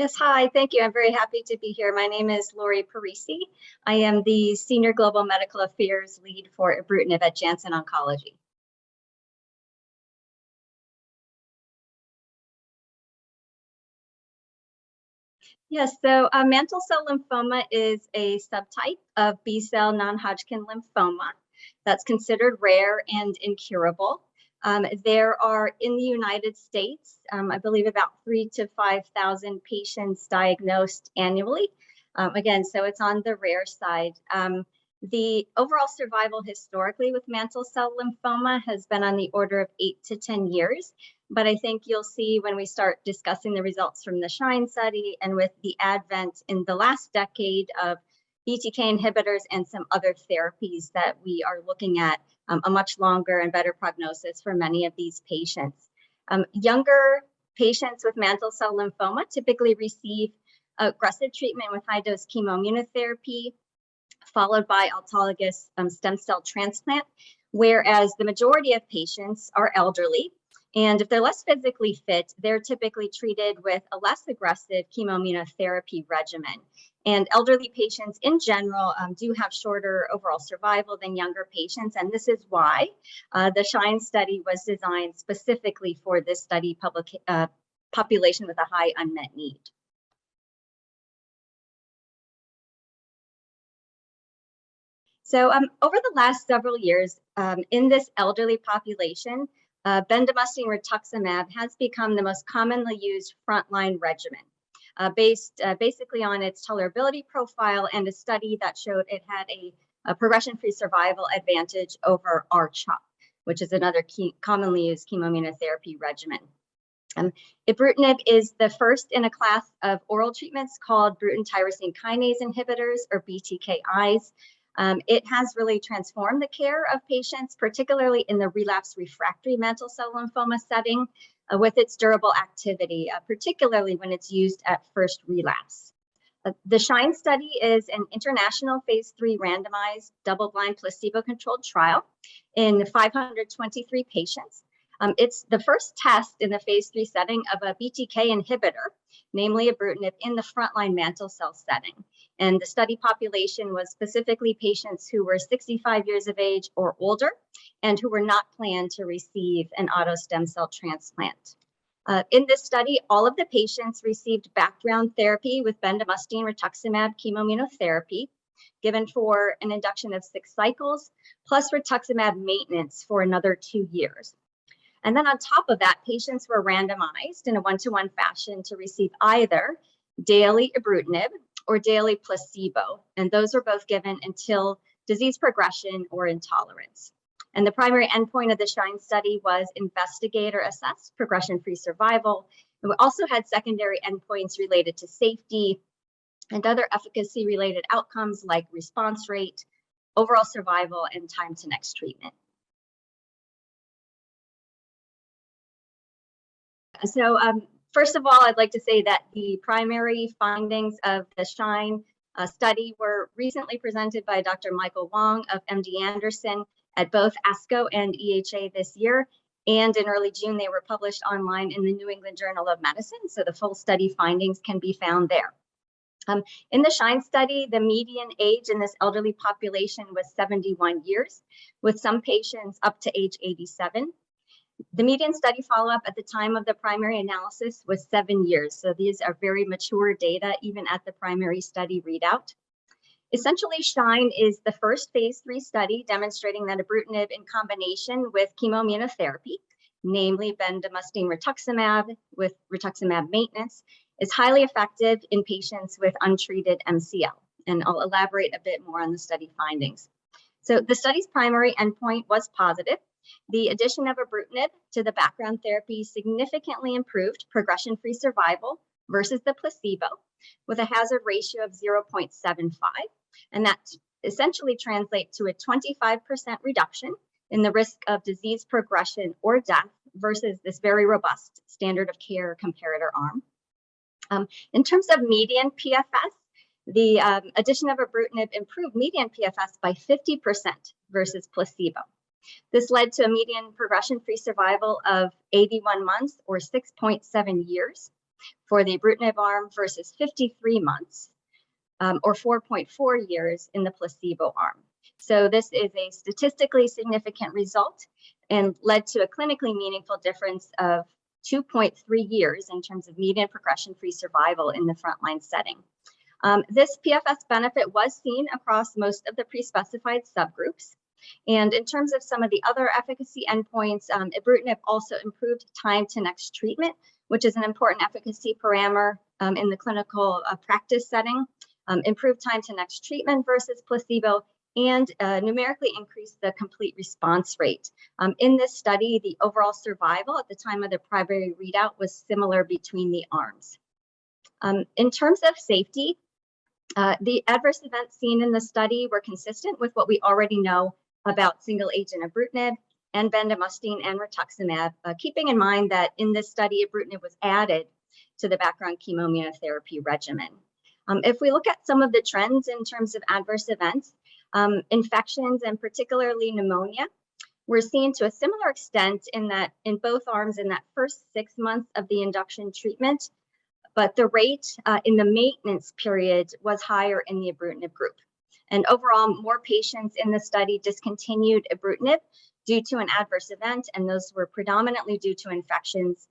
Yes, hi, thank you. I'm very happy to be here. My name is Lori Parisi. I am the Senior Global Medical Affairs Lead for ibrutinib at Janssen Oncology. Yes, so mantle cell lymphoma is a subtype of B-cell non-Hodgkin lymphoma that's considered rare and incurable. There are, in the United States, I believe about 3,000 to 5,000 patients diagnosed annually. Again, so it's on the rare side. The overall survival historically with mantle cell lymphoma has been on the order of 8 to 10 years. But I think you'll see when we start discussing the results from the SHINE study and with the advent in the last decade of BTK inhibitors and some other therapies that we are looking at a much longer and better prognosis for many of these patients. Younger patients with mantle cell lymphoma typically receive aggressive treatment with high-dose chemoimmunotherapy, followed by autologous stem cell transplant, whereas the majority of patients are elderly. And if they're less physically fit, they're typically treated with a less aggressive chemoimmunotherapy regimen. And elderly patients in general do have shorter overall survival than younger patients. And this is why the SHINE study was designed specifically for this study population with a high unmet need. So over the last several years, in this elderly population, bendamustine rituximab has become the most commonly used frontline regimen, based basically on its tolerability profile and a study that showed it had a progression-free survival advantage over R-CHOP, which is another commonly used chemoimmunotherapy regimen. Ibrutinib is the first in a class of oral treatments called Bruton tyrosine kinase inhibitors, or BTKIs. It has really transformed the care of patients, particularly in the relapse refractory mantle cell lymphoma setting, with its durable activity, particularly when it's used at first relapse. The SHINE study is an international phase 3 randomized double-blind placebo-controlled trial in 523 patients. It's the first test in the phase 3 setting of a BTK inhibitor, namely ibrutinib, in the frontline mantle cell setting. And the study population was specifically patients who were 65 years of age or older and who were not planned to receive an auto stem cell transplant. In this study, all of the patients received background therapy with bendamustine rituximab chemoimmunotherapy, given for an induction of 6 cycles, plus rituximab maintenance for another 2 years. And then on top of that, patients were randomized in a 1-to-1 fashion to receive either daily ibrutinib or daily placebo. And those were both given until disease progression or intolerance. And the primary endpoint of the SHINE study was investigator-assessed progression-free survival. And we also had secondary endpoints related to safety and other efficacy-related outcomes like response rate, overall survival, and time to next treatment. So first of all, I'd like to say that the primary findings of the SHINE study were recently presented by Dr. Michael Wong of MD Anderson at both ASCO and EHA this year. And in early June, they were published online in the New England Journal of Medicine. So the full study findings can be found there. In the SHINE study, the median age in this elderly population was 71 years, with some patients up to age 87. The median study follow-up at the time of the primary analysis was 7 years. So these are very mature data, even at the primary study readout. Essentially, SHINE is the first phase 3 study demonstrating that ibrutinib in combination with chemoimmunotherapy, namely bendamustine rituximab with rituximab maintenance, is highly effective in patients with untreated MCL. And I'll elaborate a bit more on the study findings. So the study's primary endpoint was positive. The addition of ibrutinib to the background therapy significantly improved progression-free survival versus the placebo, with a hazard ratio of 0.75. And that essentially translates to a 25% reduction in the risk of disease progression or death versus this very robust standard of care comparator arm. In terms of median PFS, the addition of ibrutinib improved median PFS by 50% versus placebo. This led to a median progression-free survival of 81 months or 6.7 years. for the ibrutinib arm versus 53 months, or 4.4 years in the placebo arm. So this is a statistically significant result and led to a clinically meaningful difference of 2.3 years in terms of median progression-free survival in the frontline setting. This PFS benefit was seen across most of the pre-specified subgroups. And in terms of some of the other efficacy endpoints, ibrutinib also improved time to next treatment, which is an important efficacy parameter in the clinical practice setting, improved time to next treatment versus placebo, and numerically increased the complete response rate. In this study, the overall survival at the time of the primary readout was similar between the arms. In terms of safety, the adverse events seen in the study were consistent with what we already know about single agent ibrutinib and bendamustine and rituximab, keeping in mind that in this study, ibrutinib was added to the background chemoimmunotherapy regimen. If we look at some of the trends in terms of adverse events, infections and particularly pneumonia were seen to a similar extent in both arms in that first 6 months of the induction treatment, but the rate in the maintenance period was higher in the ibrutinib group. And overall, more patients in the study discontinued ibrutinib due to an adverse event, and those were predominantly due to infections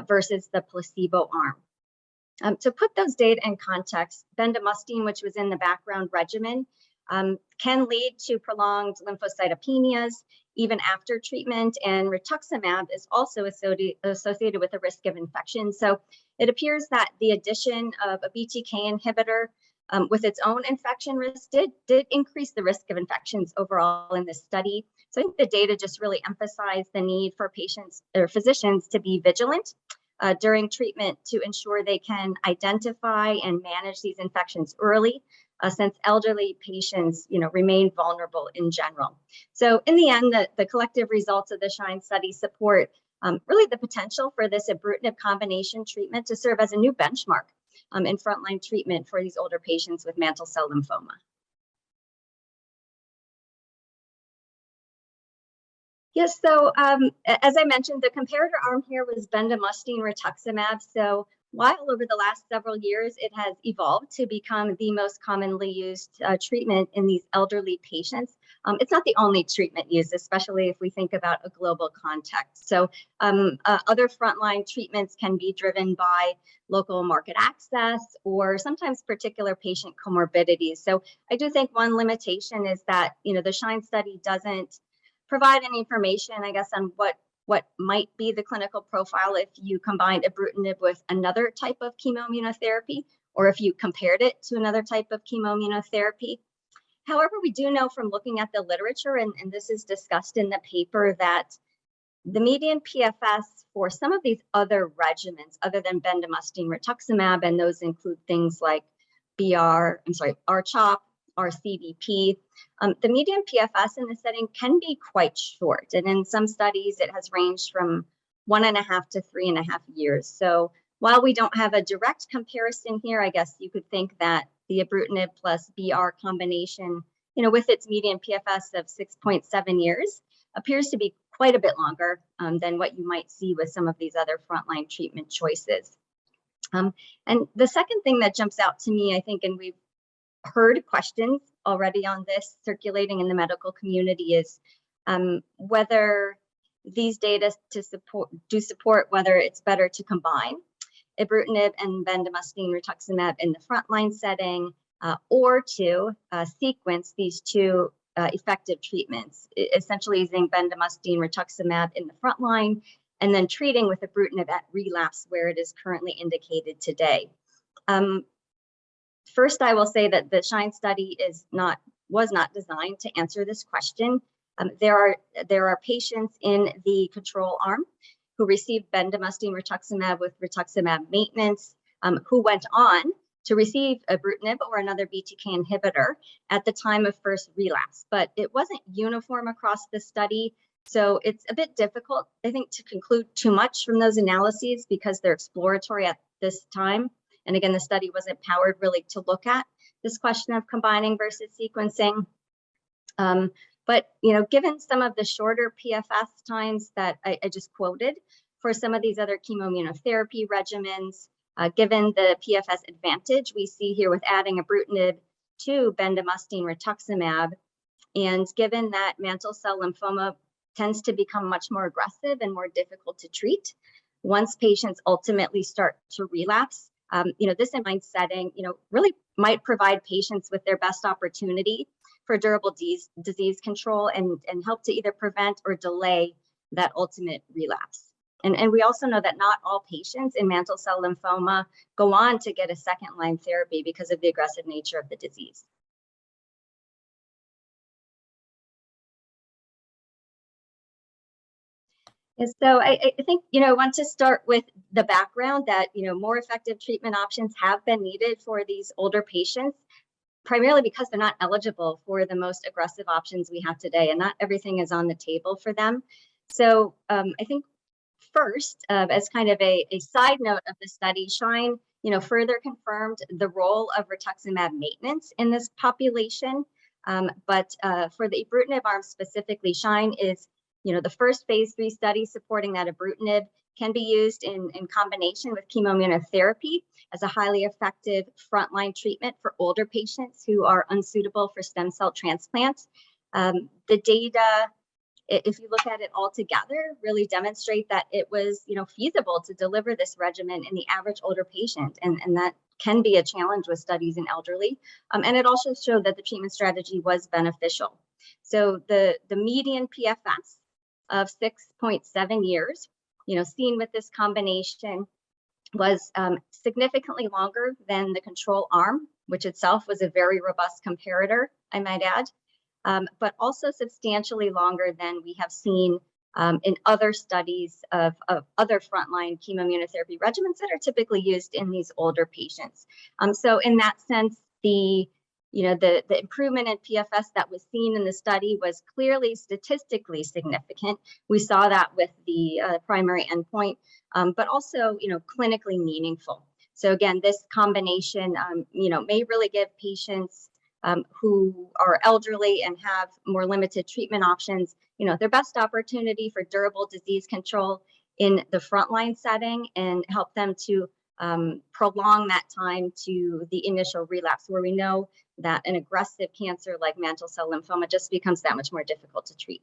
versus the placebo arm. To put those data in context, bendamustine, which was in the background regimen, can lead to prolonged lymphocytopenias even after treatment, and rituximab is also associated with a risk of infection. So it appears that the addition of a BTK inhibitor with its own infection risk did increase the risk of infections overall in this study. So I think the data just really emphasized the need for patients or physicians to be vigilant during treatment to ensure they can identify and manage these infections early, since elderly patients, remain vulnerable in general. So in the end, the collective results of the SHINE study support really the potential for this ibrutinib combination treatment to serve as a new benchmark in frontline treatment for these older patients with mantle cell lymphoma. Yes, so as I mentioned, the comparator arm here was bendamustine rituximab. So while over the last several years, it has evolved to become the most commonly used treatment in these elderly patients, it's not the only treatment used, especially if we think about a global context. So other frontline treatments can be driven by local market access or sometimes particular patient comorbidities. So I do think one limitation is that, the SHINE study doesn't provide any information, I guess, on what might be the clinical profile if you combined ibrutinib with another type of chemoimmunotherapy, or if you compared it to another type of chemoimmunotherapy. However, we do know from looking at the literature, and this is discussed in the paper, that the median PFS for some of these other regimens, other than bendamustine rituximab, and those include things like R-CHOP, R-CBP, the median PFS in this setting can be quite short. And in some studies, it has ranged from 1.5 to 3.5 years. So while we don't have a direct comparison here, I guess you could think that the ibrutinib plus BR combination, with its median PFS of 6.7 years, appears to be quite a bit longer than what you might see with some of these other frontline treatment choices. And the second thing that jumps out to me, I think, and we've heard questions already on this circulating in the medical community, is whether these data support whether it's better to combine ibrutinib and bendamustine rituximab in the frontline setting, or to sequence these two effective treatments, essentially using bendamustine rituximab in the frontline and then treating with ibrutinib at relapse where it is currently indicated today. First, I will say that the SHINE study was not designed to answer this question. There are patients in the control arm who received bendamustine rituximab with rituximab maintenance, who went on to receive ibrutinib or another BTK inhibitor at the time of first relapse, but it wasn't uniform across the study. So it's a bit difficult, I think, to conclude too much from those analyses because they're exploratory at this time. And again, the study wasn't powered really to look at this question of combining versus sequencing. But given some of the shorter PFS times that I just quoted for some of these other chemoimmunotherapy regimens, Given the PFS advantage we see here with adding ibrutinib to bendamustine rituximab, and given that mantle cell lymphoma tends to become much more aggressive and more difficult to treat once patients ultimately start to relapse, this in mind setting, really might provide patients with their best opportunity for durable disease control and help to either prevent or delay that ultimate relapse. And we also know that not all patients in mantle cell lymphoma go on to get a second-line therapy because of the aggressive nature of the disease. And so I think, I want to start with the background that, more effective treatment options have been needed for these older patients, primarily because they're not eligible for the most aggressive options we have today, and not everything is on the table for them. So I think first, as kind of a side note of the study, SHINE, further confirmed the role of rituximab maintenance in this population. But for the ibrutinib arm specifically, SHINE is, the first phase 3 study supporting that ibrutinib can be used in combination with chemoimmunotherapy as a highly effective frontline treatment for older patients who are unsuitable for stem cell transplants. The data, if you look at it all together, really demonstrate that it was, feasible to deliver this regimen in the average older patient, and that can be a challenge with studies in elderly. And it also showed that the treatment strategy was beneficial. So the median PFS of 6.7 years, seen with this combination was significantly longer than the control arm, which itself was a very robust comparator, I might add. But also substantially longer than we have seen in other studies of other frontline chemoimmunotherapy regimens that are typically used in these older patients. So in that sense, the improvement in PFS that was seen in the study was clearly statistically significant. We saw that with the primary endpoint, but also, clinically meaningful. So again, this combination, may really give patients who are elderly and have more limited treatment options, their best opportunity for durable disease control in the frontline setting and help them to prolong that time to the initial relapse, where we know that an aggressive cancer like mantle cell lymphoma just becomes that much more difficult to treat.